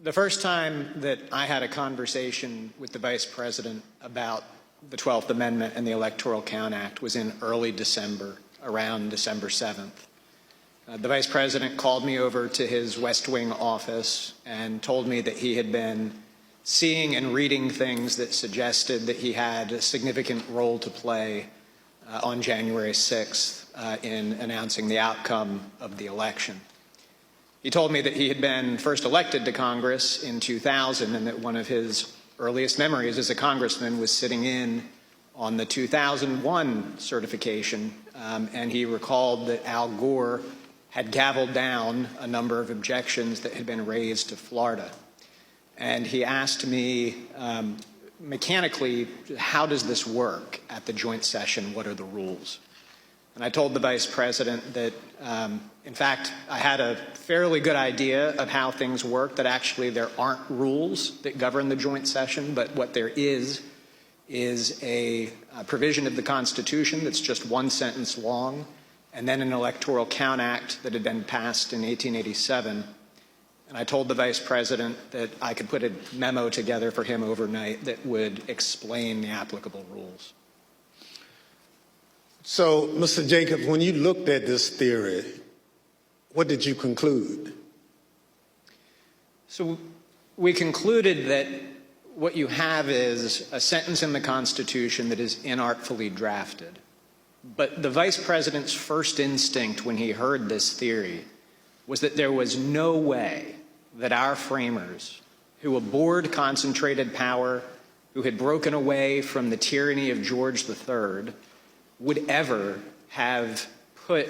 The first time that I had a conversation with the Vice President about the 12th Amendment and the Electoral Count Act was in early December, around December 7th. The Vice President called me over to his West Wing office and told me that he had been seeing and reading things that suggested that he had a significant role to play on January 6th in announcing the outcome of the election. He told me that he had been first elected to Congress in 2000 and that one of his earliest memories as a congressman was sitting in on the 2001 certification, and he recalled that Al Gore had gavelled down a number of objections that had been raised to Florida. And he asked me mechanically, how does this work at the joint session? What are the rules? And I told the Vice President that, in fact, I had a fairly good idea of how things work, that actually there aren't rules that govern the joint session, but what there is a provision of the Constitution that's just one sentence long, and then an Electoral Count Act that had been passed in 1887. And I told the Vice President that I could put a memo together for him overnight that would explain the applicable rules. So, Mr. Jacobs, when you looked at this theory, what did you conclude? So we concluded that what you have is a sentence in the Constitution that is inartfully drafted. But the Vice President's first instinct when he heard this theory was that there was no way that our framers, who abhorred concentrated power, who had broken away from the tyranny of George III, would ever have put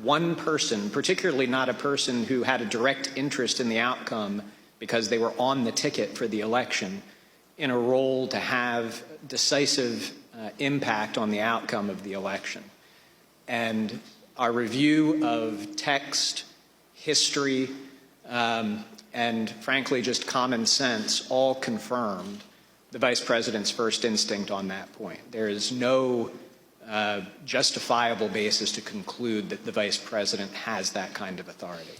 one person, particularly not a person who had a direct interest in the outcome because they were on the ticket for the election, in a role to have decisive impact on the outcome of the election. And our review of text, history, and frankly just common sense all confirmed the Vice President's first instinct on that point. There is no justifiable basis to conclude that the Vice President has that kind of authority.